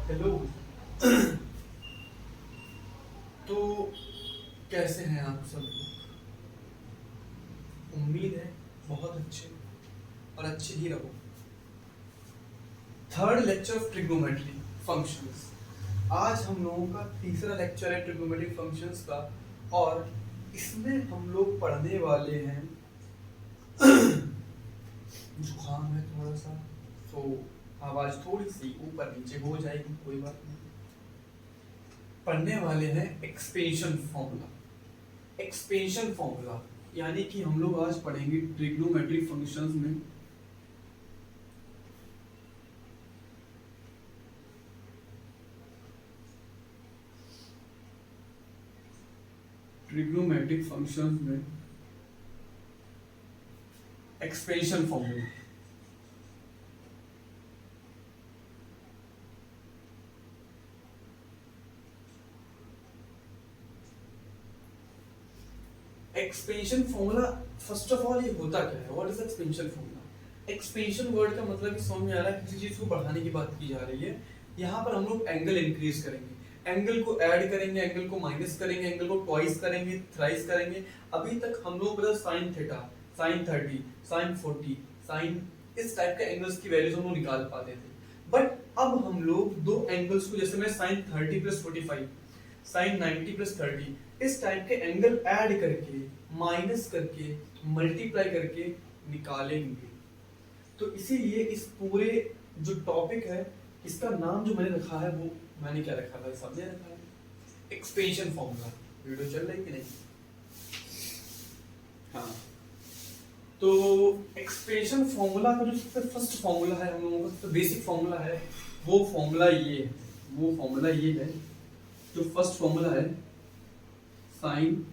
Hello. तो कैसे हैं आप सब लोग? उम्मीद है बहुत अच्छे और अच्छे ही रहो। Third lecture of trigonometry functions. आज हम लोगों का तीसरा लेक्चर है ट्रिग्नोमेट्री फंक्शंस का, और इसमें हम लोग पढ़ने वाले हैं जुकाम है थोड़ा सा, तो आवाज थोड़ी सी ऊपर नीचे हो जाएगी, कोई बात नहीं। पढ़ने वाले हैं एक्सपेंशन फॉर्मूला। एक्सपेंशन फॉर्मूला यानी कि हम लोग आज पढ़ेंगे ट्रिग्नोमेट्री फंक्शंस में ट्रिग्नोमेट्रिक फंक्शंस में expansion formula. Expansion formula first of all ये होता क्या है? What is expansion formula? Expansion word का मतलब ही समझ में आ रहा है, किसी चीज को बढ़ाने की बात की जा रही है। यहाँ पर हम लोग एंगल इंक्रीज करेंगे, एंगल को ऐड करेंगे, एंगल को माइनस करेंगे, एंगल को ट्वाइस करेंगे, थ्राइस करेंगे। अभी तक हम लोग बता sine theta, sine 30, sine 40, sine इस टाइप के एंगल्स की वैल्यूज हम लोग निकाल पाते थे। बट अब हम लोग दो एंगल्स को, जैसे मैं साइन 30 प्लस 45, साइन 90 प्लस 30, इस टाइप के एंगल ऐड करके, माइनस करके, मल्टीप्लाई करके निकालेंगे। तो इसीलिए इस पूरे जो टॉपिक है, इसका नाम जो मैंने रखा है, वो मैंने क्या रखा था, सबने रखा है एक्सपेंशन फॉर्मूला। वीडियो चल रही कि नहीं? हाँ, तो एक्सपेंशन फॉर्मूला का जो सबसे फर्स्ट फॉर्मूला है, हम लोगों का सबसे बेसिक फॉर्मूला है, वो फॉर्मूला ये है। वो फॉर्मूला ये है, जो फर्स्ट फॉर्मूला है, sine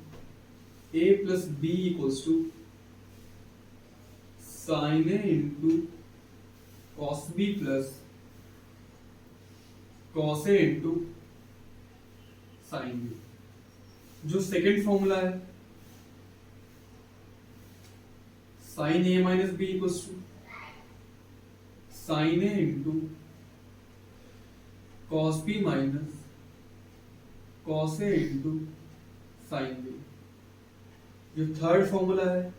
A plus B equals to sine A into cos B plus cos A into sine B. जो सेकेंड फॉर्मूला है, sine A minus B equals to sine A into cos B minus cos A into sine B. जो third formula है,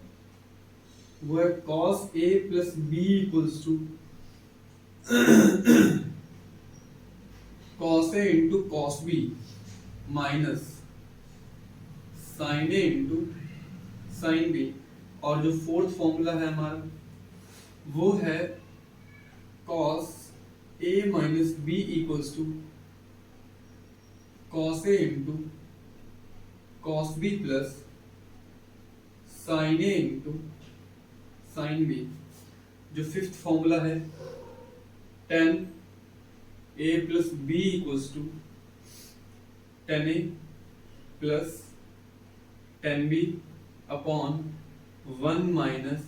वो है cos A plus B equals to cos A into cos B minus sine A into sine B. और जो fourth formula है हमारा, वो है cos A minus B equals to cos A into cos B plus sine A into sine B. जो fifth formula है, tan A plus B equals to tan A plus tan B upon 1 minus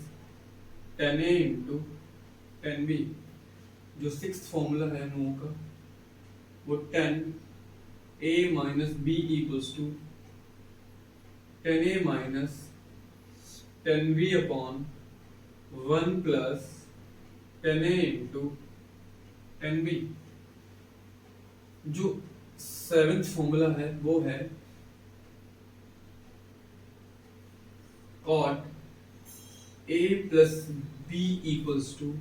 tan A into tan B. जो sixth formula है हम लोगों का, वो tan A minus B equals to tan A minus tan B upon 1 plus tan A into tan B. जो seventh formula है, वो है cot A plus B equals to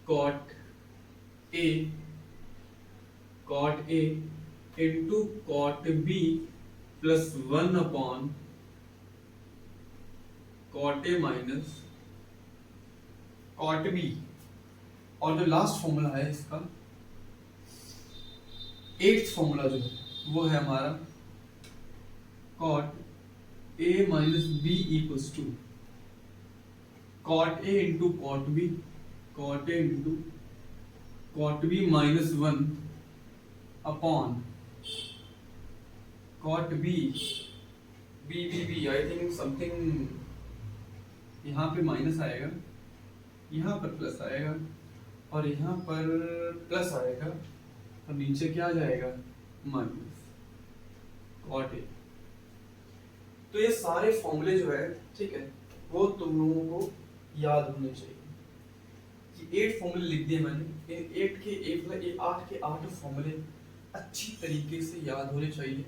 cot A into cot B plus 1 upon cot A minus cot B. और जो last formula है इसका, eighth formula जो है, वो है हमारा cot A minus B equals to cot A into cot B, cot A into cot B minus 1 upon cot B B. I think something यहाँ पे माइनस आएगा, यहाँ पर प्लस आएगा, और यहाँ पर प्लस आएगा, और नीचे क्या आ जाएगा, माइनस कॉट ए। तो ये सारे फॉर्मूले जो है, ठीक है, वो तुम लोगों को याद होने चाहिए। कि 8 फॉर्मूले लिख दिए मैंने, इन 8 के 8 के 8 फॉर्मूले अच्छी तरीके से याद होने चाहिए।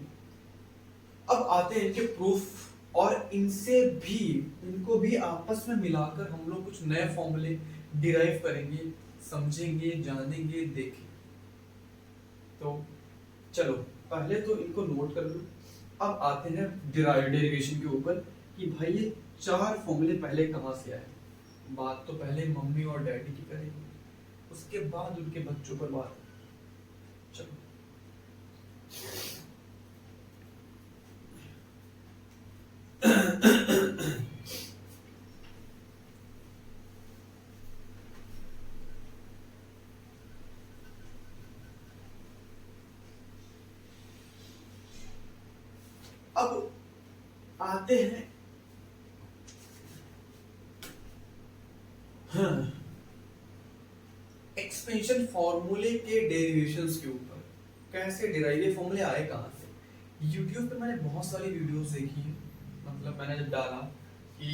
अब आते हैं इनके प्रूफ, और इनसे भी, इनको भी आपस में मिलाकर हम लोग कुछ नए फॉर्मूले डिराइव करेंगे, समझेंगे, जानेंगे, देखेंगे। तो चलो पहले तो इनको नोट कर लो। अब आते हैं डेरिवेशन के ऊपर कि भाई ये 4 फॉर्मूले पहले कहाँ से आए। बात तो पहले मम्मी और डैडी की करेंगे, उसके बाद उनके बच्चों पर बात। चलो अब आते हैं एक्सपेंशन फॉर्मूले के डेरिवेशंस के ऊपर। कैसे डिराइव, ये फॉर्मूले आए कहाँ से। यूट्यूब पे मैंने बहुत सारी वीडियोस देखी है, मतलब मैंने जब डाला कि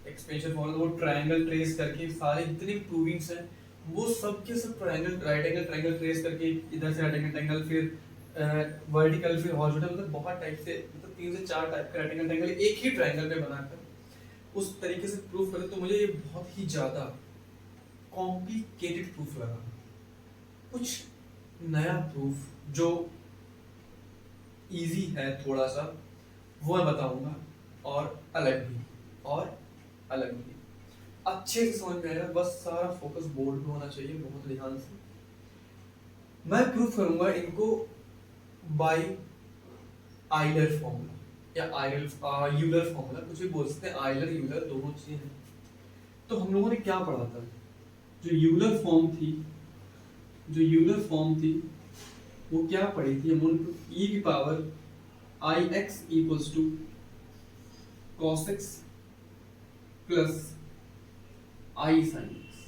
एक्सपेंशन फॉर्मूला, वो ट्रायंगल ट्रेस करके सारे जितने प्रूविंग्स हैं वो सब के सब triangle, right angle triangle trace करके, इधर से राइट एंगल ट्रायंगल, फिर वर्टिकल, फिर हॉरिजॉन्टल, मतलब बहुत टाइप से, मतलब 3 से 4 टाइप का राइट एंगल ट्रायंगल एक ही ट्रायंगल पे बनाकर उस तरीके से प्रूफ करते, तो मुझे ये बहुत ही ज्यादा कॉम्प्लिकेटेड प्रूफ लगा। कुछ नया प्रूफ जो इजी है थोड़ा सा, वो मैं बताऊंगा, और अलग भी, और अलग भी अच्छे से समझ में आएगा। बस सारा फोकस बोर्ड पे होना चाहिए, बहुत ध्यान से। मैं प्रूफ करूंगा इनको बाय आइलर फॉर्मूला या यूलर फॉर्मूला, कुछ भी बोल सकते हैं, आइलर यूलर दोनों चीजें हैं। तो हम लोगों ने क्या पढ़ा था, जो यूलर फॉर्म थी वो क्या पढ़ी थी हम लोग, e की power I X equals to cos X plus I sine X.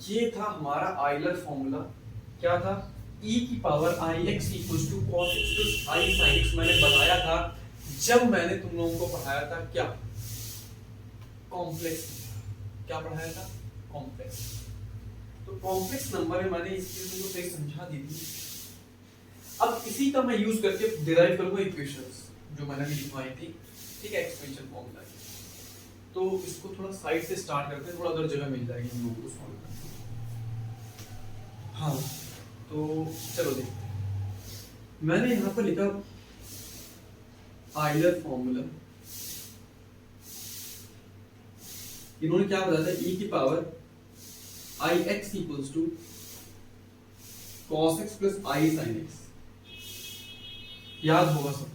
ये था हमारा आइलर फॉर्मूला। क्या था, e की power I X equals to cos X plus I sine X. मैंने बताया था जब मैंने तुम लोगों को पढ़ाया था क्या, कॉम्प्लेक्स। क्या पढ़ाया था, कॉम्प्लेक्स। तो कॉम्प्लेक्स नंबर में मैंने इस चीज को सही समझा दी थी। अब इसी का मैं यूज करके डिराइव करूंगा इक्वेशंस जो मैंने अभी लिखवाई थी, ठीक है, एक्सपेंशन फॉर्मूला। तो इसको थोड़ा साइड से स्टार्ट करते हैं, थोड़ा अगर जगह मिल जाएगी हम लोगों को सॉल्व करने। हाँ तो चलो देखते हैं। मैंने यहाँ पर लिखा आइलर फॉर्मूला। इन्होंने क्या बताया था, e की power I X equals to cos X plus I sine X, याद होगा सबको।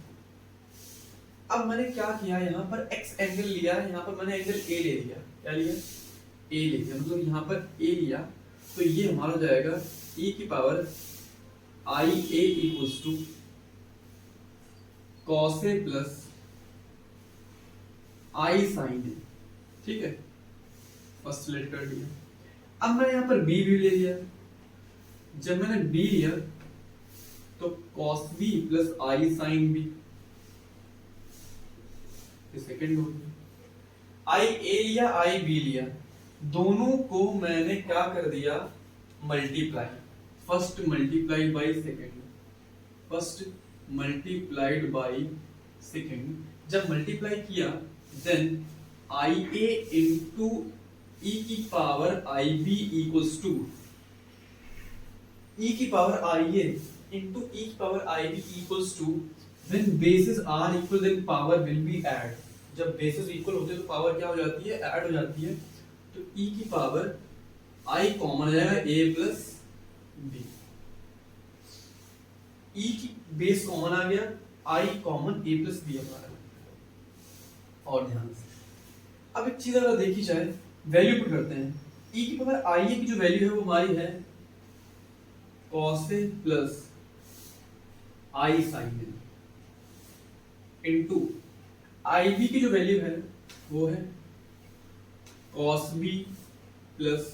अब मैंने क्या किया, यहाँ पर x एंगल लिया, यहाँ पर मैंने एंगल a ले लिया। क्या लिया, a ले लिया, मतलब यहाँ पर a लिया, तो ये हमारा हो जाएगा e की power i a equals to cos A plus I sine a, ठीक है, फर्स्ट लेट कर दिया। अब मैंने यहाँ पर b भी ले लिया। जब मैंने b लिया तो cos b प्लस आई साइन b, सेकेंड हो गया। आई ए लिया, आई बी लिया, दोनों को मैंने क्या कर दिया, multiply. First multiply by second, first multiplied by second. जब मल्टीप्लाई किया then i a into e की power i b equals to e की power i a into e की power i b equals to, when bases are equal then power will be add। जब basis equal होते हैं तो power क्या हो जाती है, ऐड हो जाती है। तो e की पावर i कॉमन आ जाएगा a प्लस b, e की बेस कॉमन आ गया, i common a plus b हमारा। और ध्यान से अब एक चीज अगर देखी जाए, वैल्यू पुट करते हैं। e की पावर i की जो वैल्यू है वो हमारी है cos a plus i sin a into I B की जो वैल्यू है वो है cos b plus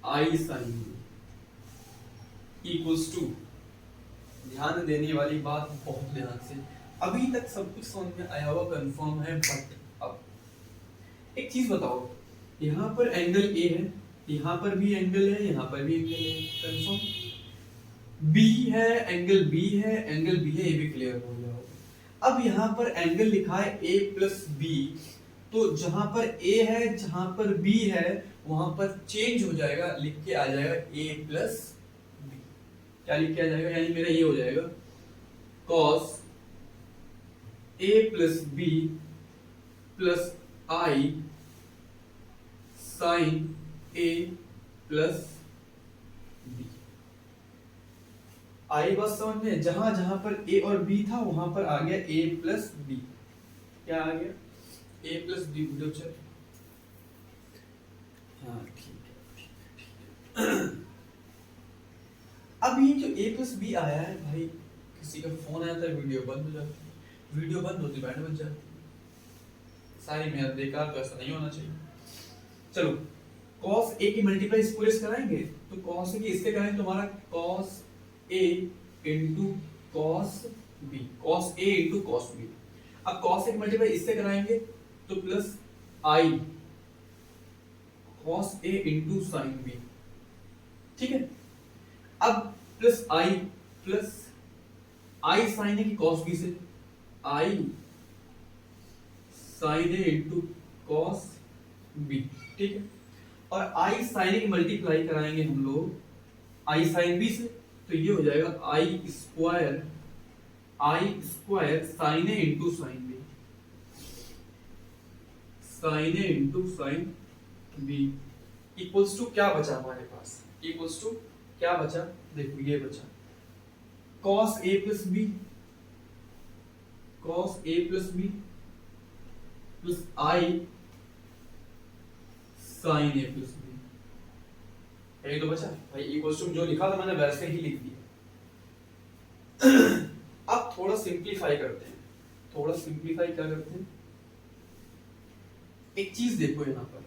I sine b equals to. ध्यान देने वाली बात, बहुत ध्यान से, अभी तक सब कुछ समझ में आया हुआ कंफर्म है, बट अब एक चीज बताओ, यहाँ पर एंगल ए है, यहाँ पर भी एंगल है, यहाँ पर भी एंगल है, कंफर्म। बी है, एंगल बी है, एंगल बी है, ये भी क्लियर हो गया होगा। अब यहाँ पर एंगल लिखा है ए प्लस बी, तो जहां पर ए है जहां पर बी है वहां पर चेंज हो जाएगा, लिख के आ जाएगा ए प्लस बी। क्या लिख के आ जाएगा, यानी मेरा ये हो जाएगा cos a plus b plus I sine a plus b. आई बात समझ में, जहां जहां पर a और b था वहां पर आ गया a प्लस बी। क्या आ गया, a प्लस बी। वीडियो चल, हाँ ठीक है। अब ये जो a प्लस बी आया है भाई, किसी का फोन आया था वीडियो बंद हो जाती है, वीडियो बंद होती बैंड बज जाती है, सारी मेहनत बेकार, तो ऐसा नहीं होना चाहिए। चलो cos a की मल्टीप्लाई इस पूरे से कराएंगे, तो cos a की इससे कराएंगे तो हमारा cos a into cos b, cos a into cos b। अब cos a की मल्टीप्लाई इससे कराएंगे तो plus i cos a into sin b, ठीक है। अब plus i plus i sin a की cos b से i sin a into cos b, ठीक है। और i sin a की मल्टीप्लाई कराएंगे हम लोग i sin b से, तो ये हो जाएगा i square sin a into sin b, sin a into sin b equals to क्या बचा हमारे पास, इक्वल्स टू क्या बचा, देखो ये बचा cos a plus b, cos a plus b plus i sin a plus b, यही तो बचा भाई। इक्वल्स टू जो लिखा था मैंने वैसे ही लिख दिया। अब थोड़ा सिंप्लीफाई करते हैं, थोड़ा सिंप्लीफाई क्या करते हैं, एक चीज देखो यहाँ पर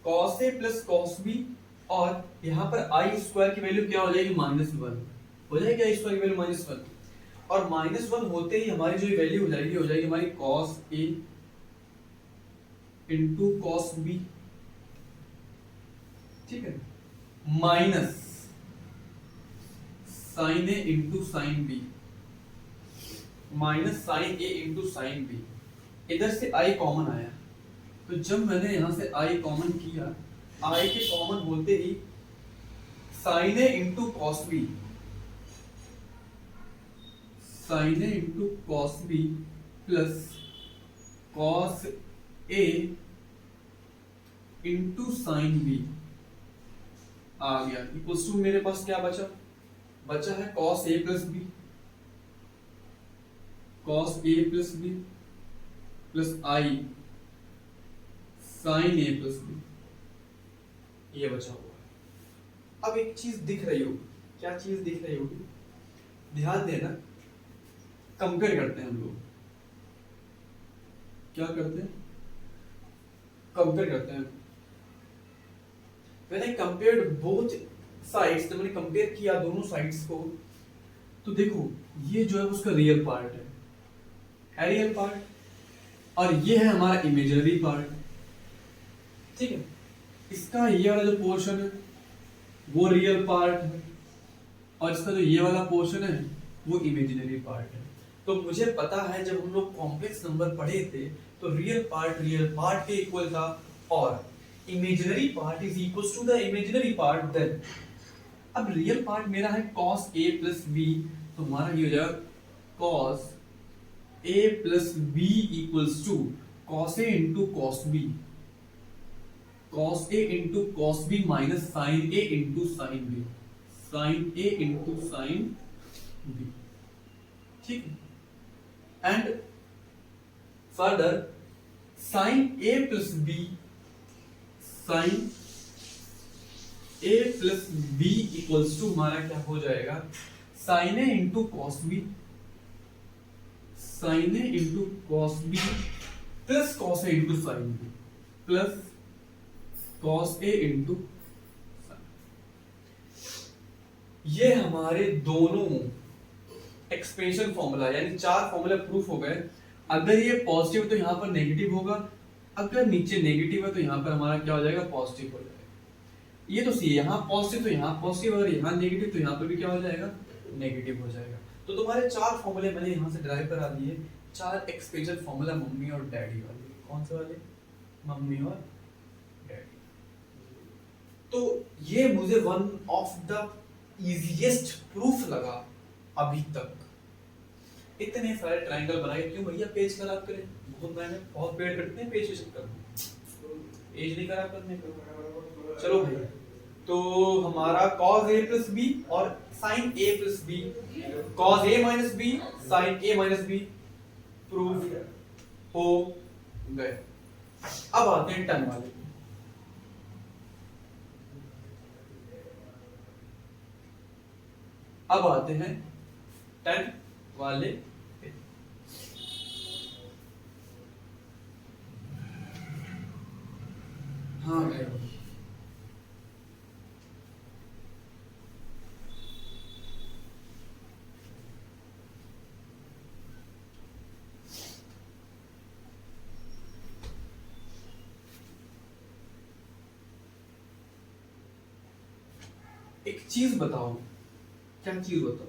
cos a plus cos b, और यहाँ पर i स्क्वायर की वैल्यू क्या हो जाएगी, -1 हो जाएगी, i स्क्वायर की वैल्यू -1, और -1 होते ही हमारी जो वैल्यू हो जाएगी हमारी cos a into cos b, ठीक है, minus sin a into sin b, minus sin a into sin b। इधर से i कॉमन आया, तो जब मैंने यहां से i कॉमन किया, i के कॉमन होते ही sin a into cos b, sin a into cos b plus cos a into sin b आ गया, इक्वल्स टू मेरे पास क्या बचा, बचा है cos a plus b, cos a plus b plus i sin a plus b, ये बचा हुआ है। अब एक चीज दिख रही होगी, क्या चीज दिख रही होगी, ध्यान देना, कंपेयर करते हैं हम लोग, क्या करते हैं, कंपेयर करते हैं। When I compared both sides, जब मैंने कंपेयर किया दोनों साइड्स को, तो देखो ये जो है उसका रियल पार्ट है रियल पार्ट, और ये है हमारा इमेजिनरी पार्ट, ठीक है। इसका ये वाला जो पोर्शन है वो रियल पार्ट है, और इसका जो ये वाला पोर्शन है वो इमेजिनरी पार्ट है। तो मुझे पता है जब हम लोग कॉम्प्लेक्स नंबर पढ़े थे तो रियल पार्ट के इक्वल था, और imaginary part is equal to the imaginary part. Then अब रियल पार्ट मेरा है cos a प्लस b, तो हमारा ये हो जाएगा cos a plus b equals to cos a into cos b, cos a into cos b minus sin a into sin b, sin a into sin b, ठीक है। And further sin a plus b, sin a plus b equals to हमारा क्या हो जाएगा, sin a into cos b, sin a into cos b plus cos a into sin b plus cos a into, ये हमारे दोनों expansion formula यानी चार formula proof हो गए। अगर ये पॉजिटिव तो यहां पर नेगेटिव होगा, अगर नीचे नेगेटिव है तो यहाँ पर हमारा क्या हो जाएगा, पॉजिटिव हो जाएगा। ये तो सी है, यहाँ पॉजिटिव तो यहाँ पॉजिटिव, अगर यहाँ नेगेटिव तो यहाँ पर भी क्या हो जाएगा, नेगेटिव हो जाएगा। तो तुम्हारे 4 फॉर्मूले मैंने यहाँ से ड्राइव करा दिए, 4 एक्सपेंशन फॉर्मूला मम्मी और डैडी वाले। कौन से वाले, मम्मी और डैडी। तो ये मुझे one of the easiest proof लगा अभी तक। इतने सारे ट्रायंगल बनाए, क्यों भैया पेज खराब करें, बहुत पेड़ कटते हैं पेज के चक्कर में, पेज नहीं खराब करने का। चलो भाई, तो हमारा cos a प्लस बी और sin a plus B, cos a minus B sin a minus B proof हो गए। अब आते हैं टन वाले। अब आते हैं टन वाले पे। हाँ भाई, एक चीज बताओ, क्या चीज बताओ,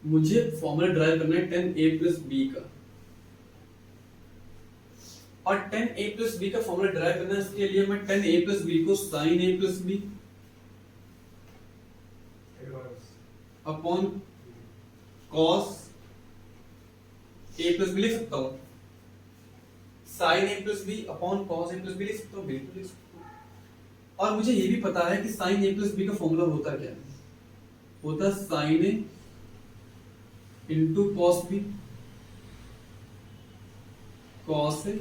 मुझे फॉर्मूला ड्राइव करना है 10a प्लस बी का, और 10a प्लस बी का फॉर्मूला ड्राइव करना है, इसके लिए मैं 10a प्लस बी को sin a plus B upon cos a plus B लिख सकता हूं, sin a plus B upon cos a plus B लिख सकता हूं, बिल्कुल लिख सकता हूं। और मुझे ये भी पता है कि sin a प्लस बी का फॉर्मूला होता क्या है, होता sin a into cos b, cos a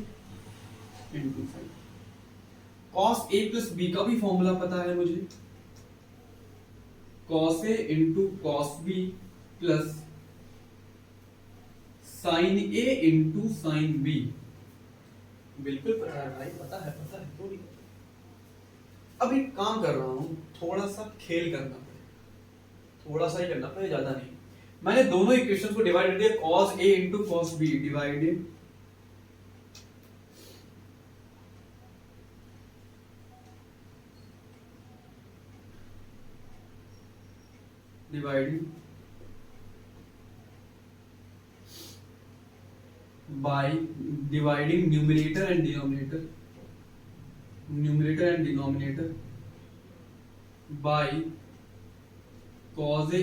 into sin। cos a plus b का भी फॉर्मूला पता है मुझे, cos a into cos b plus sin a into sin b। बिल्कुल पता है भाई, पता है थोड़ी। अब एक काम कर रहा हूं, थोड़ा सा खेल करना पड़ेगा, थोड़ा सा ही करना पड़ेगा, ज्यादा नहीं। मैंने दोनों इक्वेशंस को डिवाइड कर दिया, cos a into cos b divided by dividing numerator and denominator by cos a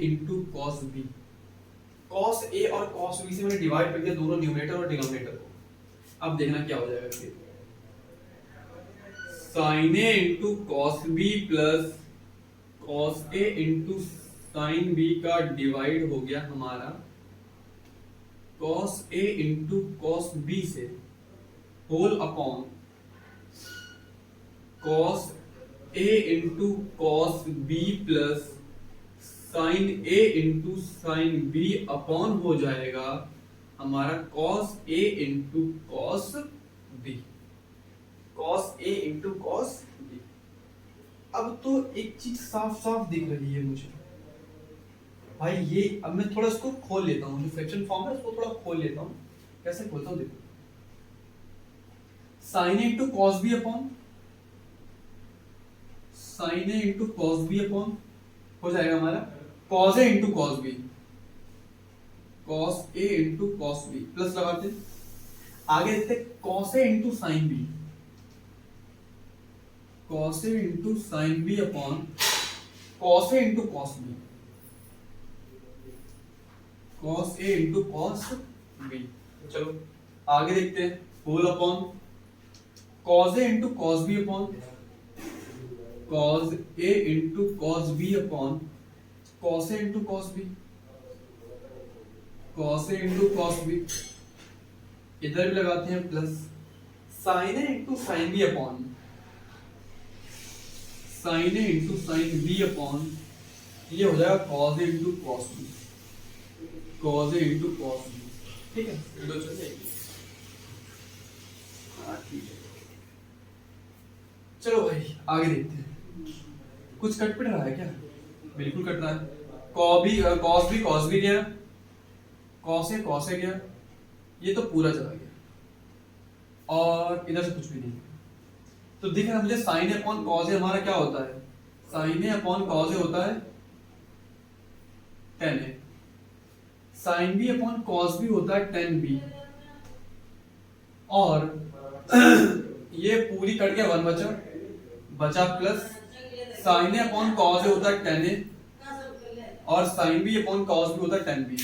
into cos b। cos a और cos b से मैंने डिवाइड कर दिया दोनों न्यूमरेटर और डिनोमिनेटर को। अब देखना क्या हो जाएगा फिर, sin a into cos b plus cos a into sin b का डिवाइड हो गया हमारा cos a into cos b से, whole upon cos a into cos b plus sin a into sin b upon हो जाएगा हमारा cos a into cos b, cos a into cos b। अब तो एक चीज साफ साफ दिख रही है मुझे भाई, ये अब मैं थोड़ा इसको खोल लेता हूँ, जो फ्रैक्शन फॉर्म है उसको थोड़ा खोल लेता हूँ। कैसे खोलता हूँ देखो, sin a into cos b upon sin a into cos b upon हो जाएगा हमारा cos a into cos b, cos a into cos b plus लगाते हैं, आगे देखते हैं cos a into sin b, cos a into sin b upon cos a into cos b, cos a into cos b। चलो आगे देखते हैं, whole upon cos a into cos b upon cos a into cos b upon cos a into cos b, cos a into cos b। इधर भी लगाते हैं plus sin a into sin b upon sin a into sin b upon ये हो जाएगा cos a into cos b, cos a into cos b। ठीक है, दो चल जाएगी। हाँ ठीक है, चलो भाई आगे देखते हैं। कुछ कट पिट रहा है क्या? बिल्कुल कट रहा है। cos b गया, cos a गया, ये तो पूरा चला गया। और इधर से कुछ भी नहीं। तो दिख रहा है मुझे sine a upon cos a हमारा क्या होता है, sine a upon cos a होता है tan a, sine b upon cos b होता है टेन बी, और ये पूरी कट के वन बचा बचा plus sine a upon cos a होता है टेन ए, और sine b upon cos b होता है टेन बी,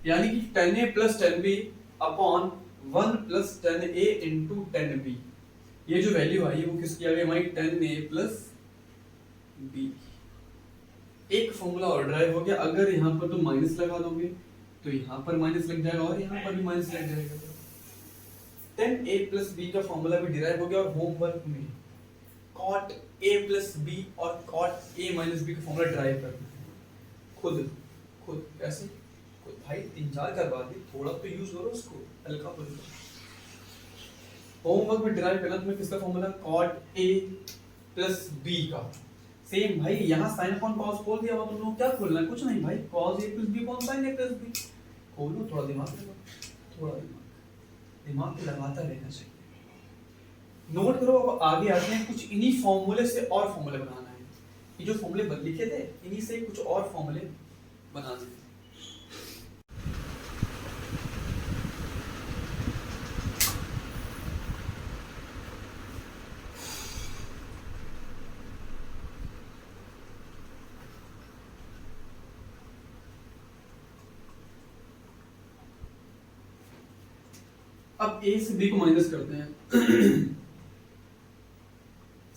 यानी कि टेन ए plus tan B upon one plus tan ए इंटू टेन बी। ये जो वैल्यू आई है वो किसकी आ गई हमारी, टेन ए प्लस बी। एक फॉर्मूला और ड्राइव हो गया। अगर यहाँ पर तुम माइनस लगा दोगे तो यहाँ पर माइनस लग जाएगा और यहाँ पर भी माइनस लग जाएगा। टेन ए प्लस बी का फॉर्मूला भी डिराइव हो गया। और होमवर्क में कॉट ए प्लस बी और कॉट ए माइनस बी का फॉर्मूला ड्राइव करना है खुद खुद। कैसे खुद भाई, 3-4 करवा दी, थोड़ा तो यूज करो उसको, हल्का फुल्का। होमवर्क में डिराइव करना तुम्हें किसका फॉर्मूला, कॉट ए प्लस बी का। सेम भाई, यहाँ साइन अपॉन कॉस खोल दिया हुआ, तुम लोग क्या खोलना है, कुछ नहीं भाई, cos A plus B upon sine A plus B खोलो। थोड़ा दिमाग लगाओ, थोड़ा दिमाग को लगाता रहना चाहिए। नोट करो। अब आगे आते हैं, कुछ इन्हीं फॉर्मूले से और फॉर्मूले बनाना है। ये जो फॉर्मूले लिखे थे इन्हीं से कुछ और फॉर्मूले बनाने हैं। अब a से b को माइनस करते हैं।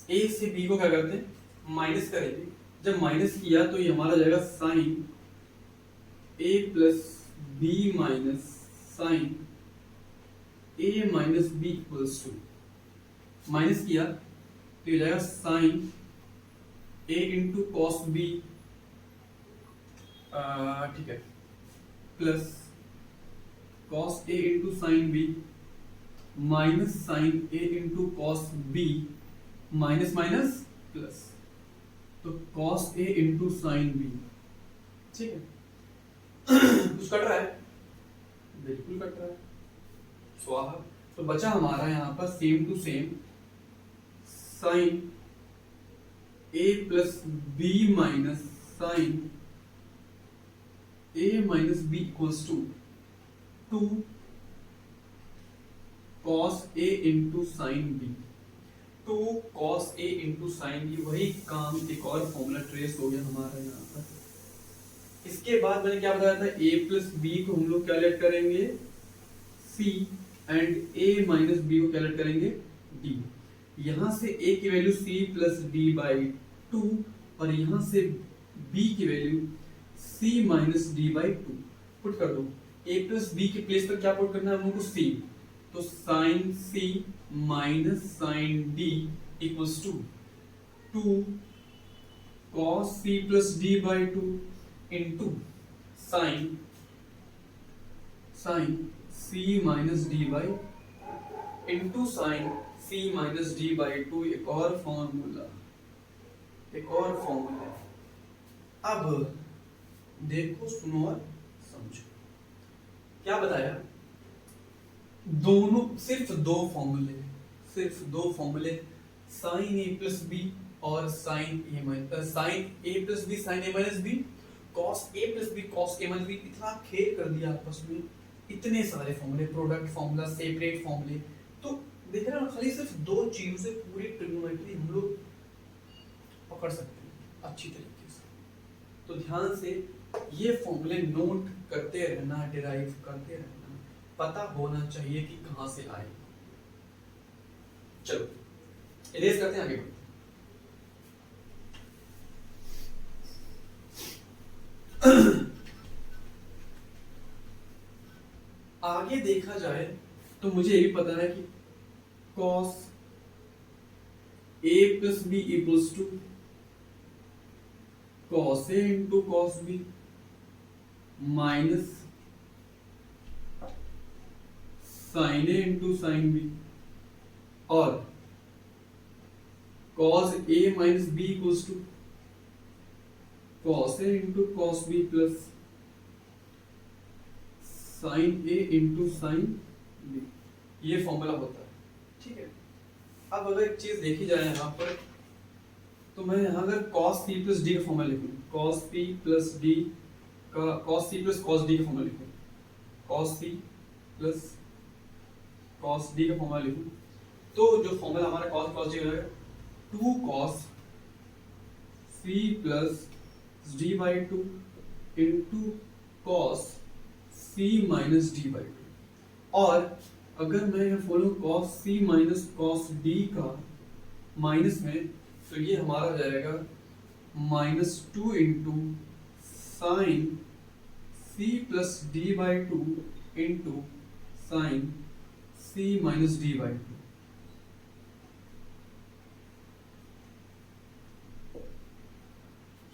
a से b को क्या करते हैं, माइनस करेंगे। जब माइनस किया तो ये हमारा जाएगा sine a plus b minus sine a minus B equals to, minus किया तो ये जाएगा sine a into cos b, ठीक है, plus cos a into sine b minus sine a into cos B, minus minus plus, तो cos a into sine b. ठीक है, कुछ कट रहा है, बिल्कुल कट रहा है, स्वाहा। तो बचा हमारा यहाँ पर same to same sine a plus b minus sine a minus B equals to 2 cos a into sine b, 2 cos a into sine b. वही काम, एक और फॉर्मूला ट्रेस हो गया हमारा यहाँ पर। इसके बाद मैंने क्या बताया था, a प्लस बी को हम लोग क्या लेट करेंगे c, and a minus b को क्या लेट करेंगे d। यहाँ से a की value c plus d by 2, और यहाँ से b की value c minus d by 2 put कर दो। a प्लस बी के प्लेस पर क्या पुट करना है हम लोग को, c, तो sine c minus sine d equals to 2 cos c plus d by 2 into sine c minus d by into sine c minus d by 2। एक और फॉर्मूला, एक और फॉर्मूला। अब देखो, सुनो और समझो। क्या बताया, दोनों सिर्फ दो फॉर्मूले, साइन ए प्लस बी और sign A minus sine A plus b sine A minus B, cos A plus B cos A minus B. इतना खेल कर दिया आपस में, इतने सारे फॉर्मूले, प्रोडक्ट फॉर्मूला, सेपरेट फॉर्मूले। तो देख रहे हो, खाली सिर्फ दो चीजों से पूरी ट्रिग्नोमेट्री हम लोग पकड़ सकते हैं अच्छी तरीके से। तो ध्यान से ये फॉर्मूले नोट करते रहना, डिराइव करते रहना, पता होना चाहिए कि कहां से आए। चलो इरेज करते हैं, आगे बढ़ते हैं। आगे देखा जाए तो मुझे ये भी पता है कि cos a plus B equals to cos a into cos b minus sine A into sine B, और cos a minus B equals to cos a into cos b plus sine a into sine b, ये formula होता है। ठीक है, अब अगर एक चीज देखी जाए यहाँ पर, तो मैं यहाँ अगर cos p प्लस डी का फॉर्मूला लिखूँ, cos p प्लस डी का cos p plus cos D का फॉर्मूला लिखूँ, cos p plus cos D का फॉर्मूला लिखूँ, तो जो फॉर्मूला हमारा cos डी हो जाएगा 2 cos c plus d by 2 into cos c minus D by 2। और अगर मैं यहाँ बोलूँ cos c minus cos d का माइनस में, तो ये हमारा हो जाएगा -2 into sine c plus d by 2 into sine c minus D by 2।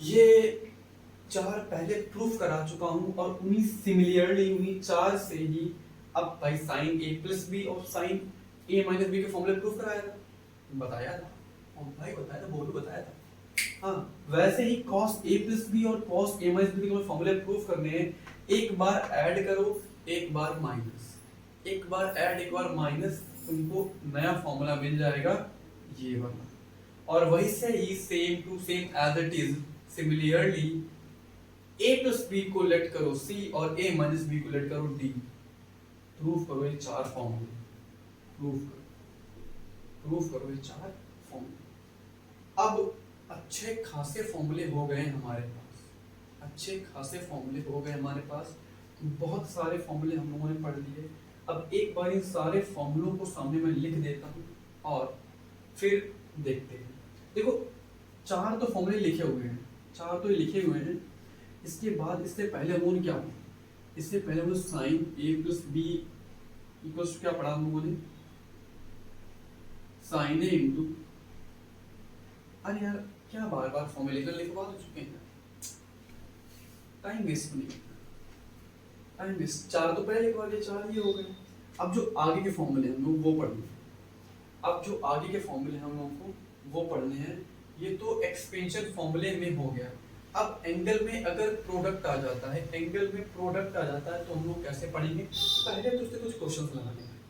ये चार पहले प्रूफ करा चुका हूं और उन्हीं सिमिलरली उन्हीं चार से ही अब भाई साइन a प्लस बी और साइन a माइनस बी के फॉर्मूले प्रूफ कराया था, बताया था भाई, बताया था, बोलू बताया था। हाँ, वैसे ही cos a प्लस बी और cos a माइनस बी के फॉर्मूले प्रूफ करने हैं, एक बार ऐड करो एक बार माइनस, एक बार ऐड एक बार माइनस, तुमको नया फॉर्मूला मिल जाएगा ये वाला। और वही से ही same to same as it is similarly a plus B को लेट करो c और a माइनस बी को लेट करो d, प्रूफ करो ये चार फॉर्मूले, प्रूफ करो ये चार फॉर्मूले। अब अच्छे खासे फॉर्मूले हो गए हमारे पास, अच्छे खासे फॉर्मूले हो गए हमारे पास, बहुत सारे फॉर्मूले हम लोगों ने पढ़ लिए। अब एक बार इन सारे फॉर्मूलों को सामने में लिख देता हूँ और फिर देखते हैं। देखो चार तो फॉर्मूले लिखे हुए हैं, चार तो लिखे हुए हैं। इसके बाद इससे पहले हम लोगों ने क्या पढ़ा, इससे पहले हम लोग sine a plus B equals क्या पढ़ा हम लोगों ने, साइन a इंटू, अरे यार क्या बार बार फॉर्मूले लिखवा हो चुके हैं, टाइम वेस्ट नहीं, टाइम वेस्ट। चार तो पहले लिखवा दिए, चार ये हो गए। अब जो आगे के फॉर्मूले हम लोग वो पढ़ने, अब जो आगे के फॉर्मूले हम लोगों को वो पढ़ने हैं। ये तो एक्सपेंशन फॉर्मूले में हो गया। अब एंगल में अगर प्रोडक्ट आ जाता है, एंगल में प्रोडक्ट आ जाता है तो हम लोग कैसे पढ़ेंगे, पहले तो उससे कुछ क्वेश्चंस लगाने हैं।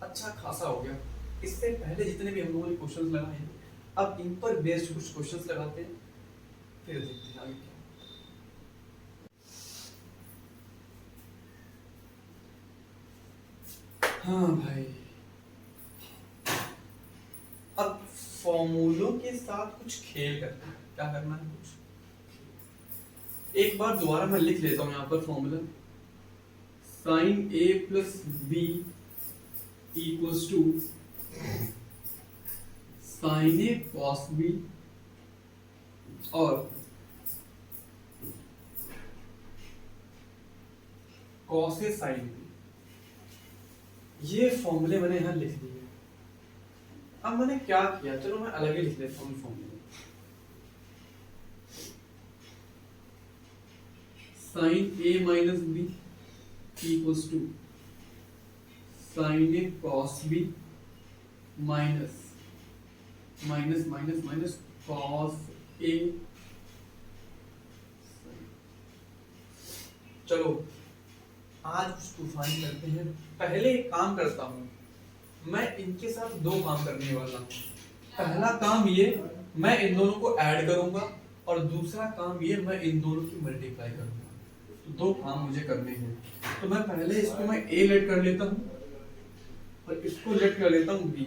अच्छा खासा हो गया, इससे पहले जितने भी हम लोगों ने क्वेश्चंस लगाए हैं, अब इन पर बेस्ड कुछ क्वेश्चंस लगाते हैं, फिर देखते हैं आगे क्या। हाँ भाई, अब फॉर्मूलों के साथ कुछ खेल करना है। क्या करना है, कुछ एक बार दोबारा मैं लिख लेता हूं यहाँ पर formula, sine a plus B equals to sine a cos b और कॉस a साइन बी। ये फॉर्मूले मैंने यहां लिख दिए। अब मैंने क्या किया, चलो मैं अलग ही लिख लेता हूँ फॉर्मूले। Sine a minus B equals to sine a cos B minus minus minus minus cos a। चलो आज कुछ तूफानी करते हैं। पहले एक काम करता हूं, मैं इनके साथ दो काम करने वाला हूं। पहला काम ये, मैं इन दोनों को ऐड करूंगा और दूसरा काम ये, मैं इन दोनों की मल्टीप्लाई करूंगा। तो दो काम मुझे करने हैं। तो मैं पहले इसको मैं a लेट कर लेता हूं और इसको लेट कर लेता हूं b।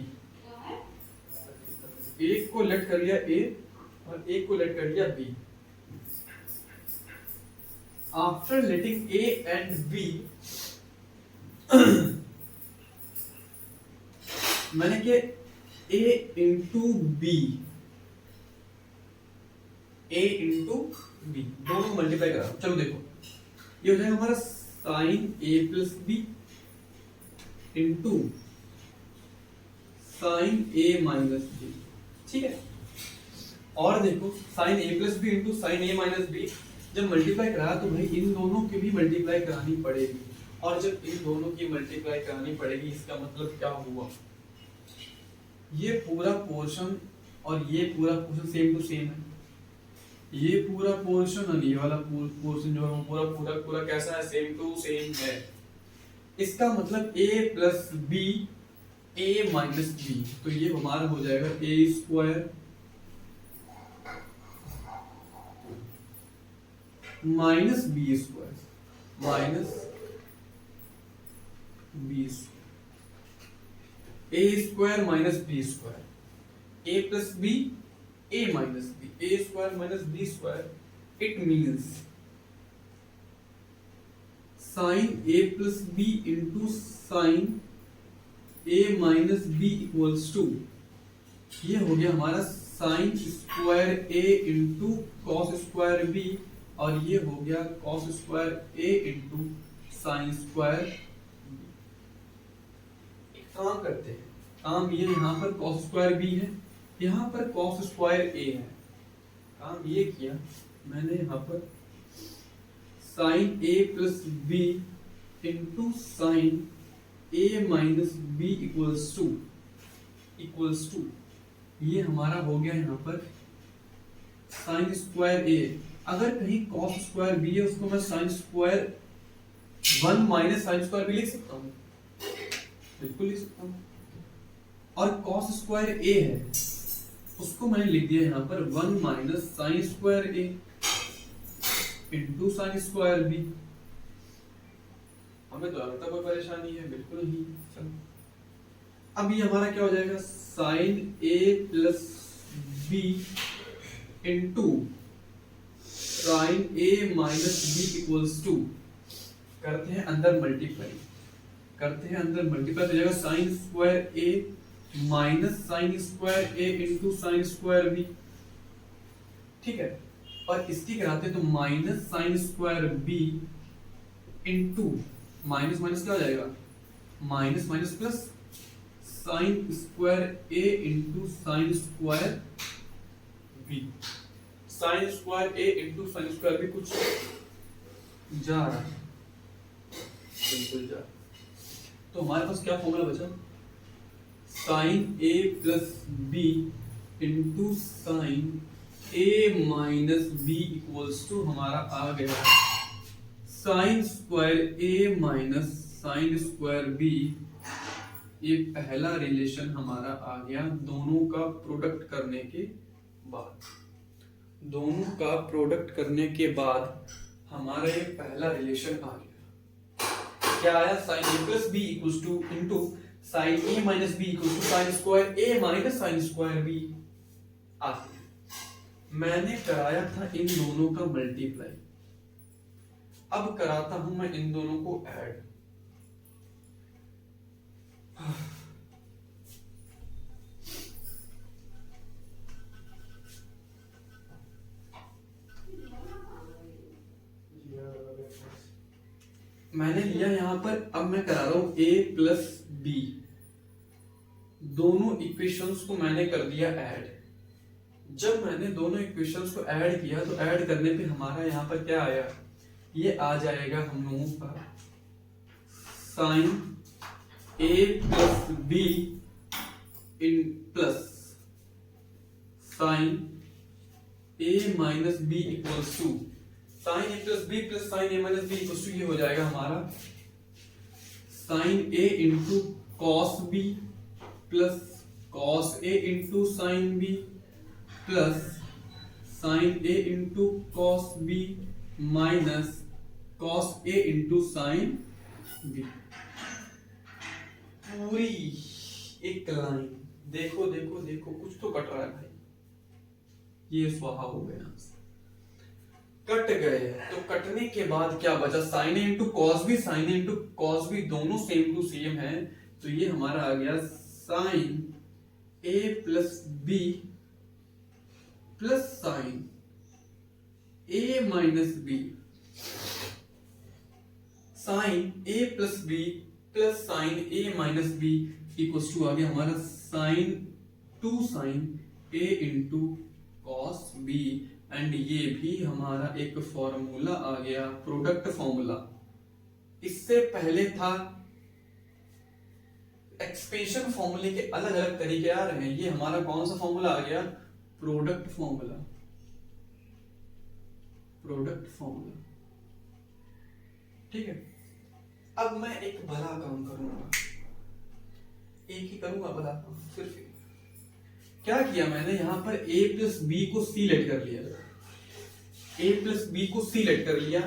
एक को लेट कर लिया a और एक को लेट कर लिया b। After letting a and b, मैंने क्या a into b, a into b दोनों मल्टीप्लाई करा। चलो देखो ये हो जाएगा हमारा sine a plus b into sine a minus b. ठीक है, और देखो sine a plus b into sine a minus b जब मल्टीप्लाई कराया तो भाई इन दोनों की भी मल्टीप्लाई करानी पड़ेगी। और जब इन दोनों की मल्टीप्लाई करानी पड़ेगी, इसका मतलब क्या हुआ, ये पूरा पोर्शन और ये पूरा पोर्शन सेम टू सेम है। ये पूरा पोर्शन और ये वाला पोर्शन जो है पूरा पूरा पूरा कैसा है, सेम टू सेम है। इसका मतलब a plus b a minus b, तो ये हमारा हो जाएगा a square minus b square minus b square, a square minus b square, a plus b a minus b, a square minus b square, it means sine A plus b into sine A minus B equals to, ये हो गया हमारा sine square a into cos square b, और ये हो गया cos square a into sine square b. एक काम करते हैं, काम ये यहाँ पर कॉस स्क्वायर बी है, यहाँ पर कॉस स्क्वायर ए है, काम ये किया मैंने यहाँ पर sine A plus b into sine A minus B equals to, ये हमारा हो गया यहाँ पर साइन स्क्वायर ए। अगर कहीं कॉस स्क्वायर बी है उसको मैं sine square 1 minus sine square b लिख सकता हूँ, बिल्कुल लिख सकता हूँ। और कॉस स्क्वायर ए है उसको मैंने लिख दिया यहाँ पर 1 minus sine square a into sine square B. हमें तो लगता कोई परेशानी है, बिल्कुल नहीं। चलो अब ये हमारा क्या हो जाएगा, sine A plus b into sine A minus B equals to, करते हैं अंदर मल्टीप्लाई, तो जाएगा sine square a minus sine square a into sine square b, ठीक है। और इसकी कराते हैं तो minus sine square b into minus minus क्या हो जाएगा, minus minus plus sine square a into sine square b, sine square a into sine square b कुछ जा रहा है, बिल्कुल जा रहा। तो हमारे पास क्या फॉर्मूला बचा, sine A plus b into sine A minus B equals to हमारा आ गया sine square a minus sine square b. ये पहला रिलेशन हमारा आ गया दोनों का प्रोडक्ट करने के बाद, हमारा ये पहला रिलेशन आ गया। क्या आया, sine A plus B equals to into sine A minus B equals to sine square a minus sine square b आती है। मैंने कराया था इन दोनों का मल्टीप्लाई, अब कराता हूं मैं इन दोनों को ऐड। मैंने लिया यहां पर, अब मैं करा रहा हूं a प्लस बी, दोनों इक्वेशंस को मैंने कर दिया ऐड। जब मैंने दोनों इक्वेशंस को ऐड किया तो ऐड करने पे हमारा यहां पर क्या आया, ये आ जाएगा हम लोगों का साइन ए प्लस बी इन plus sine A minus B equals to sine A plus b plus sine A minus B equals to, ये हो जाएगा हमारा साइन ए into cos B plus cos ए into sine b plus sine ए into cos B minus cos ए into sine b. पूरी एक line, देखो देखो देखो कुछ तो कट रहा है भाई, ये स्वाहा हो गया, कट गए। तो कटने के बाद क्या बचा, साइन ए इंटू कॉस बी, साइन ए इंटू कॉस बी दोनों सेम टू सेम है, तो ये हमारा आ गया sine A plus b plus sine A minus b, sine A plus b plus sine A minus B equals to आ गया हमारा sine two sine A into cos b. And ये भी हमारा एक फॉर्मूला आ गया, प्रोडक्ट फॉर्मूला। इससे पहले था एक्सपेंशन फॉर्मूले के अलग अलग तरीके आ रहे हैं, ये हमारा कौन सा फॉर्मूला आ गया, प्रोडक्ट फॉर्मूला, ठीक है। अब मैं एक भला काम करूंगा, एक ही करूंगा भला काम, सिर्फ एक। क्या किया मैंने, यहाँ पर a प्लस बी को c लेट कर लिया, a प्लस बी को c लेट कर लिया,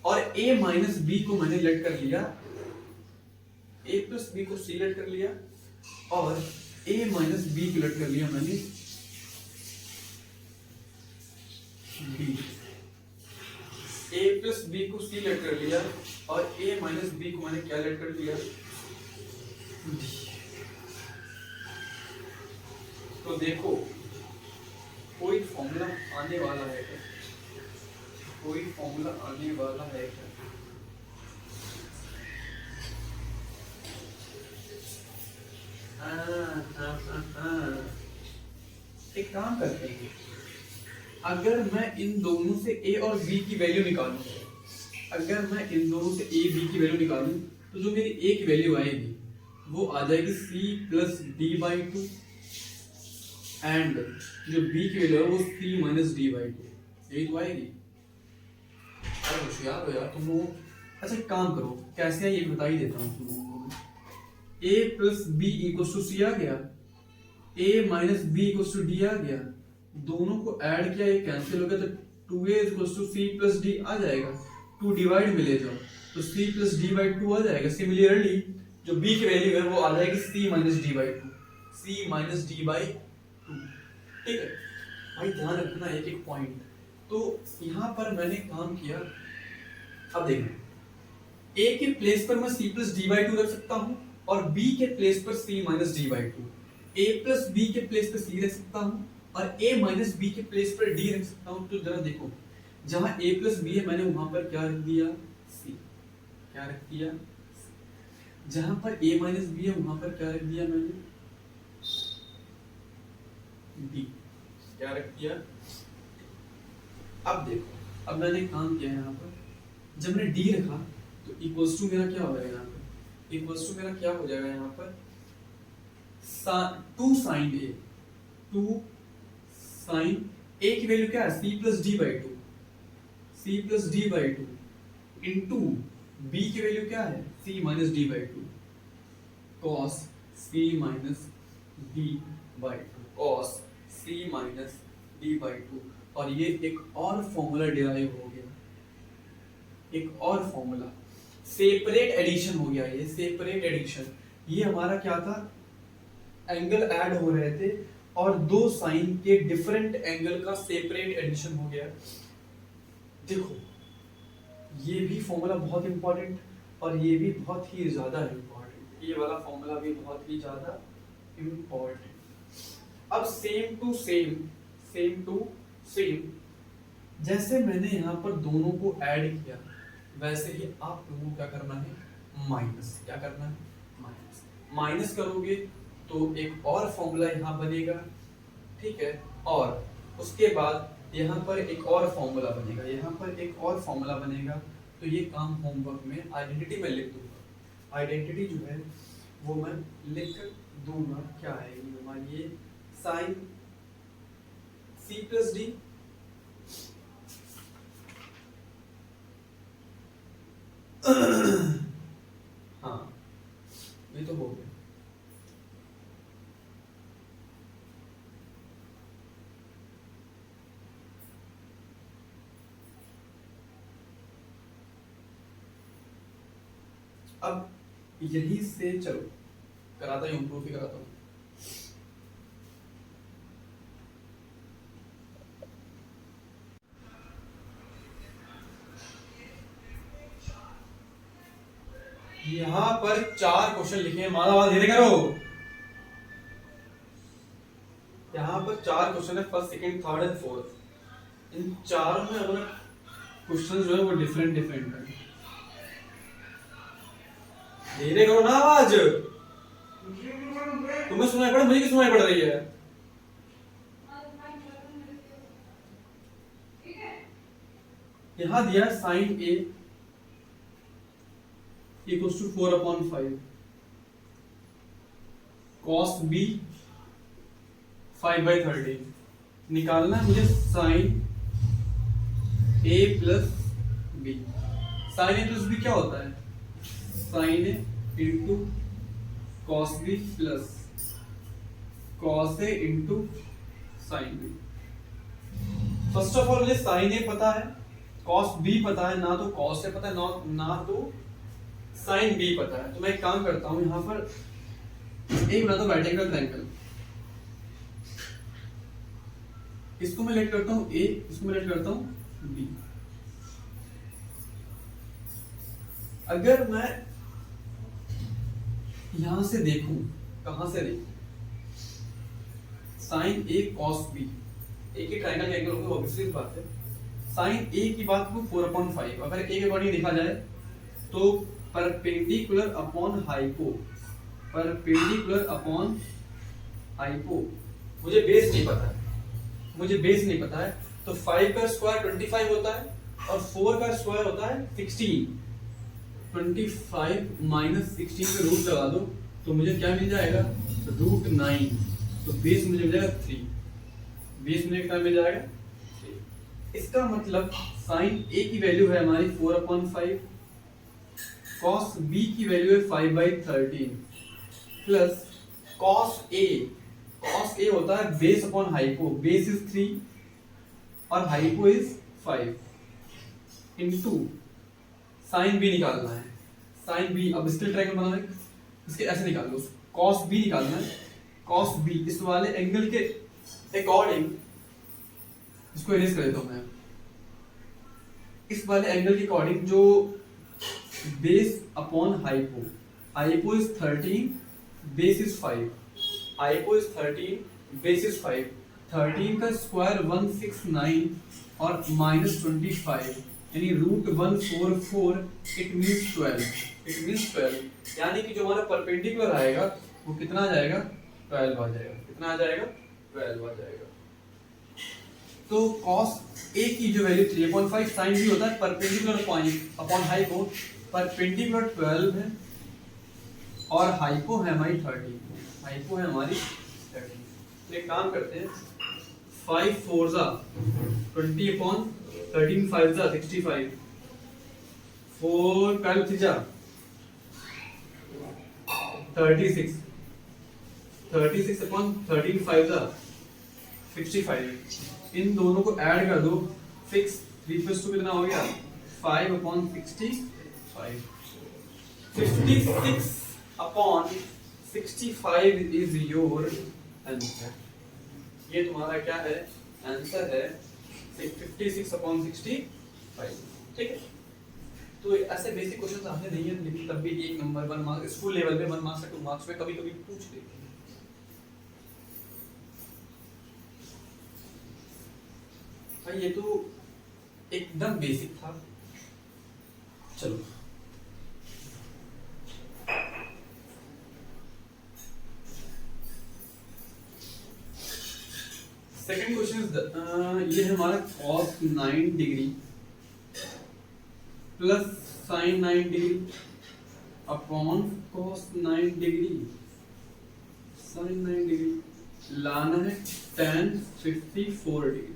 और a माइनस बी को मैंने लेट कर लिया, a प्लस बी को c लेट कर लिया, और a माइनस बी को लेट कर लिया मैंने b। a प्लस बी को c लेट कर लिया, और a माइनस बी को मैंने क्या लेट कर लिया, d। तो देखो कोई फॉर्मूला आने वाला है क्या, कोई फॉर्मूला आने वाला है क्या? एक काम करते हैं, अगर मैं इन दोनों से a और b की वैल्यू निकालूं, अगर मैं इन दोनों से a b की वैल्यू निकालूं, तो जो मेरी a की वैल्यू आएगी वो आ जाएगी c plus d by to, and जो b की वैल्यू है वो c minus D by to, यही तो आएगी। अरे होशियार हो यार तुम लोग। अच्छा एक काम करो, कैसे है ये बता ही देता हूँ तुम लोगों को। a plus b equal to c आ गया, a minus b equal to d आ गया, दोनों को ऐड किया, ये कैंसिल हो गया, तो 2a equal to c plus d आ जाएगा, 2 डिवाइड में ले जाओ तो c plus d by two आ जाएगा। सिमिलरली जो b की वैल्यू है वो आ जाएगी c minus D by to, c minus D by to. ठीक है भाई, ध्यान रखना एक एक पॉइंट। तो यहाँ पर मैंने काम किया, अब देखना a के प्लेस पर मैं c plus d by to रख सकता हूँ, और b के प्लेस पर c minus D by to, a plus b के प्लेस पर c रख सकता हूँ, और a माइनस b के प्लेस पर d रख सकता हूँ। तो जरा देखो, जहां a प्लस b है मैंने वहां पर क्या रख दिया, c, क्या रख दिया, जहां पर a माइनस b है वहां पर क्या रख दिया मैंने, d, क्या रख दिया। अब देखो, अब मैंने काम किया यहाँ पर, जब मैंने d रखा तो इक्वल्स टू मेरा क्या हो जाएगा यहाँ पर, इक्वल्स टू मेरा क्या हो जाएगा यहाँ पर, 2 साइन a, 2 साइन a की वैल्यू क्या है, c plus d by to, c plus d by to, into b की वैल्यू क्या है, c minus D by to, cos c minus D by to, cos c minus D by to. और ये एक और formula derive हो गया, एक और फॉर्मूला, सेपरेट एडिशन हो गया, ये सेपरेट एडिशन। ये हमारा क्या था, एंगल ऐड हो रहे थे और दो साइन के डिफरेंट एंगल का सेपरेट एडिशन हो गया। देखो ये भी फॉर्मूला बहुत इंपॉर्टेंट, और ये भी बहुत ही ज्यादा इंपॉर्टेंट, ये वाला फॉर्मूला भी बहुत ही ज्यादा इंपॉर्टेंट। अब same to same, same to same, जैसे मैंने यहाँ पर दोनों को ऐड किया वैसे ही आप लोगों को क्या करना है, माइनस, क्या करना है, माइनस। माइनस करोगे तो एक और फॉर्मूला यहाँ बनेगा, ठीक है, और उसके बाद यहाँ पर एक और फॉर्मूला बनेगा, यहाँ पर एक और फॉर्मूला बनेगा। तो ये काम होमवर्क में आइडेंटिटी में लिख दूंगा, आइडेंटिटी जो है वो मैं लिख दूंगा। क्या है ये हमारी, ये साइन c प्लस डी, हाँ ये तो हो गया। अब यही से चलो कराता हूँ, इम्प्रूव भी कराता हूँ। यहाँ पर 4 क्वेश्चन लिखे हैं, माला वाला धीरे करो। यहाँ पर 4 क्वेश्चन है, first second third and fourth. इन चारों में अगर क्वेश्चन जो है वो डिफरेंट डिफरेंट है। धीरे करो ना आवाज, तुम्हें सुनाई पड़, मुझे की सुनाई पड़ रही है। यहाँ दिया sine a equals to 4/5, cos b 5/13। निकालना है मुझे sine a plus b. Sine a plus b क्या होता है, sine A into cos B plus cos A into sine b. First of all मुझे साइन ए पता है, कॉस बी पता है, ना तो कॉस ए पता है ना तो साइन बी पता है। तो मैं एक काम करता हूं, यहां पर एक बनाता हूं राइट ट्रायंगल। इसको मैं लेट करता हूं ए, इसको मैं लेट करता हूं बी। अगर मैं यहां से देखूं, कहां से देखूं, साइन ए कॉस बी, एक ही ट्रायंगल का एंगल होगा, ऑब्वियसली बात है। साइन ए की बात को 4/5 अगर ए के अकॉर्डिंग लिखा जाए तो perpendicular upon hypo, perpendicular upon hypo. मुझे बेस नहीं पता है, मुझे बेस नहीं पता है, तो 5 का स्क्वायर 25 होता है और 4 का स्क्वायर होता है 16। 25 माइनस 16 पे रूट लगा दो तो मुझे क्या मिल जाएगा, √9। तो बेस मुझे मिल जाएगा 3, बेस मुझे क्या मिल जाएगा 3। इसका मतलब साइन ए की वैल्यू है हमारी 4/5, कॉस बी की वैल्यू है 5/13 plus cos a, cos a होता है base upon hypo, base is 3 और hypo is 5 into sine b निकालना है, साइन बी। अब इसके ट्रायंगल बनाना है, इसके ऐसे निकाल लो, कॉस बी निकालना है, कॉस बी इस वाले एंगल के अकॉर्डिंग, इसको इरेज कर देता हूं मैं, इस वाले एंगल के अकॉर्डिंग जो base upon hypo, hypo is 13, base is 5, hypo is 13, base is 5, 13 का स्क्वायर 169 और माइनस 25 यानी √144, इट मींस 12, इट मींस 12, यानी कि जो हमारा परपेंडिकुलर आएगा वो कितना आ जाएगा, 12 आ जाएगा। कितना आ जाएगा, 12 आ जाएगा। तो cos a की जो वैल्यू 3/5, sin b होता है परपेंडिकुलर अपॉन हाइपो, परपेंडिकुलर 12 है और हाइपो है हमारी 13, हाइपो है हमारी 13। तो एक काम करते हैं, 5 4 जा 20/13, 5 जा 65, 4 12 3 जा 36, 36/13 5 जा 65। इन दोनों को ऐड कर दो, 6 3 + 2 कितना हो गया, 5/65, 56/65 इज योर आंसर। ये तुम्हारा क्या है, आंसर है 56/65। ठीक है, तो ऐसे बेसिक क्वेश्चन आते नहीं है, लेकिन तब भी 1 नंबर 1 मार्क्स स्कूल लेवल पे 1 मार्क्स से 2 मार्क्स में कभी-कभी पूछ लेते हैं। भाई ये तो एकदम बेसिक था। चलो सेकंड क्वेश्चन, ये है हमारा cos 9 degree plus sin 9 degree upon cos 9 degree sin 9 degree लाना है tan 54 डिग्री।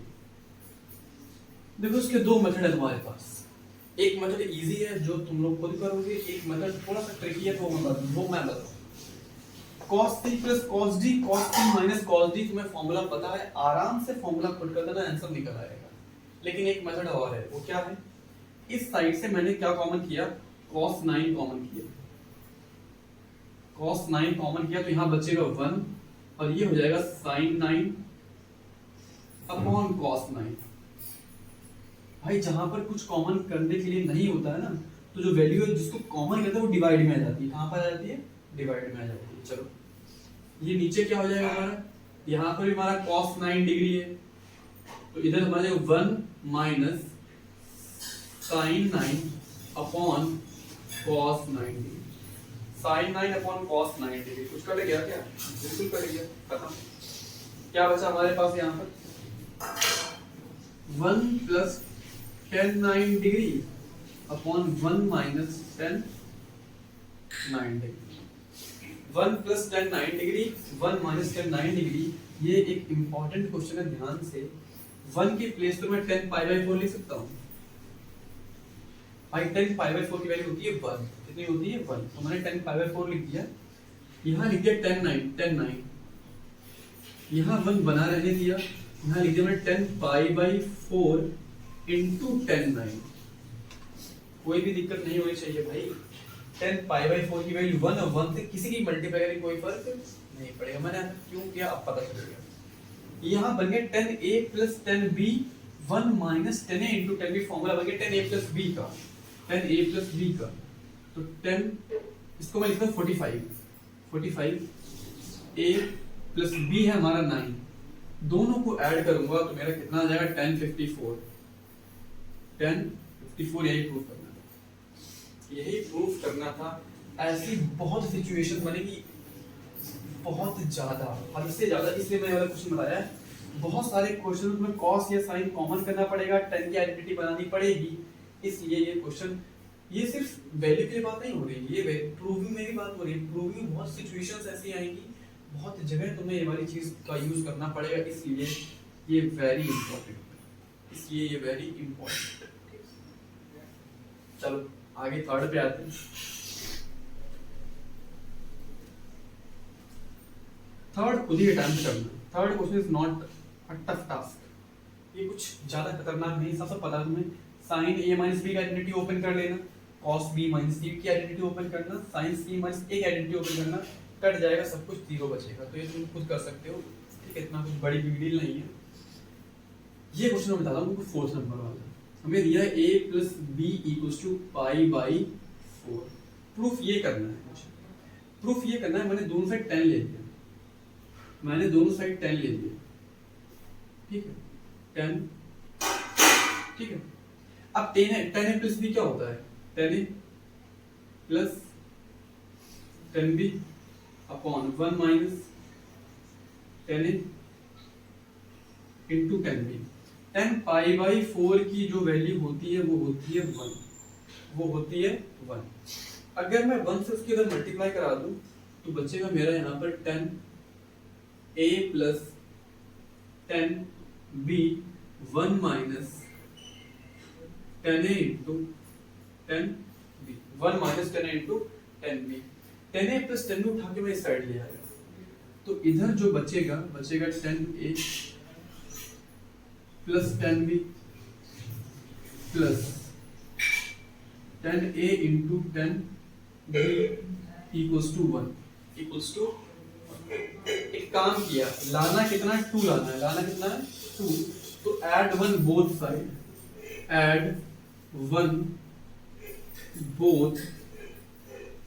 देखो इसके दो मेथड है तुम्हारे पास, एक मेथड इजी है जो तुम लोग खुद करोगे, एक मेथड थोड़ा सा ट्रिकी है वो मैं बताऊं। cos 3 + cos d, cos 3 - cos d तुम्हें फॉर्मूला पता है, आराम से फॉर्मूला पुट कर देना, आंसर निकल आएगा। लेकिन एक मेथड और है, वो क्या है, इस साइड से मैंने क्या कॉमन किया, cos 9 कॉमन किया, cos 9 कॉमन किया तो यहां बचेगा 1 और ये हो जाएगा sin 9 अपॉन cos 9। भाई जहां पर कुछ कॉमन करने के लिए नहीं होता है ना, तो जो वैल्यू है जिसको कॉमन करते हैं वो डिवाइड में आ जाती है। कहां पर आ जाती है, डिवाइड में आ जाती है। चलो ये नीचे क्या हो जाएगा हमारा, यहाँ पर भी हमारा cos 9 डिग्री है तो इधर हमारा 1 minus sin 9 upon cos 9 degree, sin 9 upon cos 9 degree. कुछ कट गया क्या, बिल्कुल कट गया, खत्म। क्या बचा हमारे पास यहाँ पर, 1 plus tan 9 degree upon 1 minus tan 9 degree. 1 plus tan 9 degree 1 minus tan 9 degree. ये एक इंपॉर्टेंट क्वेश्चन है, ध्यान से। 1 की प्लेस पे मैं tan π/4 लिख सकता हूँ, भाई 10 पाई बाई 4 की वैल्यू होती है 1, कितनी होती है 1, तो मैंने 10 पाई बाई 4 लिख दिया, यहाँ लिख दिया 10 9, यहाँ 1 बना रहने दिया, यहाँ लिख दिया मैंने 10 पाई बाई 4 इंटू 10 9, कोई भी दिक्कत नहीं होनी चाहिए भाई। 10 पाई बाई 4 की वैल्यू 1 और 1 से किसी की मल्टीप्लाई करें कोई फर्क नहीं पड़ेगा, मैंने क्यों किया अब पता चलेगा। यहाँ बन गया 10a plus 10b 1 minus 10a into 10b, formula बन गया 10a प्लस b का, 10a प्लस b का, तो 10 इसको मैं लिखता हूँ 45 a प्लस b है हमारा 9, दोनों को ऐड करूंगा तो मेरा कितना आ जाएगा 1054, यही प्रूफ करना था। ऐसी बहुत सिचुएशन बनेगी, बहुत ज्यादा, हद से ज्यादा, इसलिए मैंने वाला क्वेश्चन बताया है। बहुत सारे क्वेश्चन में कॉस या साइन कॉमन करना पड़ेगा, 10 की आइडेंटिटी बनानी पड़ेगी, इसलिए ये क्वेश्चन, ये सिर्फ वैल्यू के लिए बात नहीं हो रही, ये प्रूविंग में भी बात हो रही है। प्रूविंग में बहुत सिचुएशंस ऐसी आएंगी, बहुत जगह तुम्हें ये वाली चीज का यूज करना पड़ेगा, इसलिए ये वेरी इंपॉर्टेंट। चलो आगे थर्ड पे आते हैं। थर्ड खुद ही अटेम्प्ट करना। Third question is not a tough task, ये कुछ ज्यादा खतरनाक नहीं। सबसे पता है तुम्हें, साइन a माइनस बी का आइडेंटिटी ओपन कर लेना, cos b माइनस c की आइडेंटिटी ओपन करना, साइन c माइनस a की आइडेंटिटी ओपन करना, कट जाएगा, सब कुछ 0 बचेगा। तो ये तुम खुद कर सकते हो, ठीक है, इतना कुछ बड़ी बिग डील नहीं है। ये क्वेश्चन मैं बताता हूँ, 4th नंबर वाला हमें दिया a plus B equals to pi by 4। Proof ये करना है, मुझे प्रूफ ये करना है। मैंने दोनों साइड 10 ले लिया, मैंने दोनों साइड 10 ले लिया, ठीक है, 10, ठीक है। अब 10a प्लस b क्या होता है, 10a plus 10b upon 1 minus 10a into 10b। 10 pi by 4 की जो वैल्यू होती है वो होती है 1, वो होती है 1। अगर मैं 1 से उसके अंदर मल्टीप्लाई करा दूं तो बचेगा मेरा यहाँ पर 10a plus 10b 1 minus 10a into 10b, 1 minus 10a into 10b। 10a plus 10b उठा के मैं इस साइड ले आया, तो इधर जो बचेगा 10a plus 10b plus 10a into 10b equals to 1, equals to, एक काम किया, लाना कितना 2 लाना है, लाना कितना है 2, तो add 1 both side, add 1 both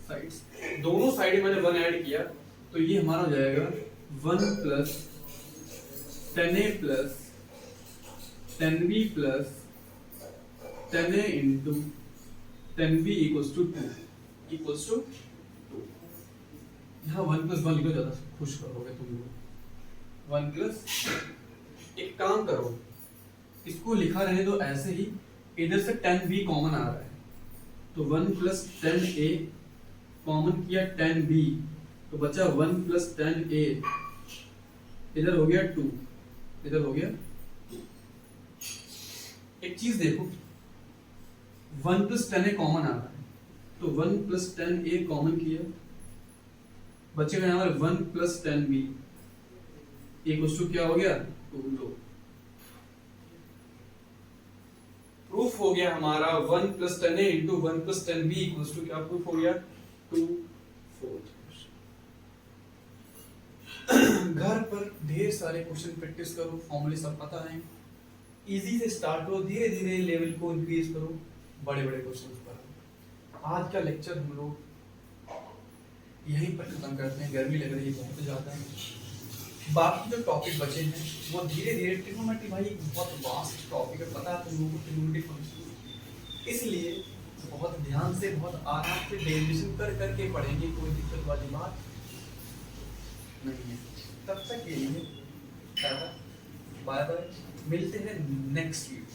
sides, दोनों साइड मैंने 1 ऐड किया, तो ये हमारा हो जाएगा 1 plus 10a plus 10b plus 10a into 10b equals to 2, equals to 2। यहाँ 1 प्लस 1 लिखो, ज्यादा खुश करोगे तुम लोग। 1 प्लस, एक काम करो, इसको लिखा रहने दो ऐसे ही, इधर से 10b कॉमन आ रहा है, तो 1 प्लस 10a कॉमन किया 10b, तो बचा 1 प्लस 10a, इधर हो गया 2, इधर हो गया 2। एक चीज देखो, 1 प्लस 10a कॉमन आ रहा है, तो 1 प्लस 10a कॉमन किया, बचेगा यहाँ पर 1 प्लस 10b, इक्वल्स टू क्या हो गया 2। प्रूफ हो गया हमारा 1 plus 10a into 1 plus 10b equals to क्या प्रूफ हो गया 2/4। घर पर ढेर सारे क्वेश्चन प्रैक्टिस करो, फॉर्मूले सब पता है, इजी से स्टार्ट करो, धीरे धीरे लेवल को इंक्रीज करो बड़े बड़े क्वेश्चन पर। आज का लेक्चर हम लोग यहीं पर खत्म करते हैं, गर्मी लग रही है बहुत ज्यादा। बाकी जो टॉपिक बचे हैं वो धीरे धीरे, ट्रिग्नोमेट्री भाई बहुत वास्ट टॉपिक है, पता है तुम लोगों को ट्रिग्नोमेट्री फंक्शन, इसलिए बहुत ध्यान से बहुत आराम से डेरिवेशन कर करके पढ़ेंगे, कोई दिक्कत वाली बात नहीं है। तब तक के लिए बाय बाय, मिलते हैं नेक्स्ट वीडियो।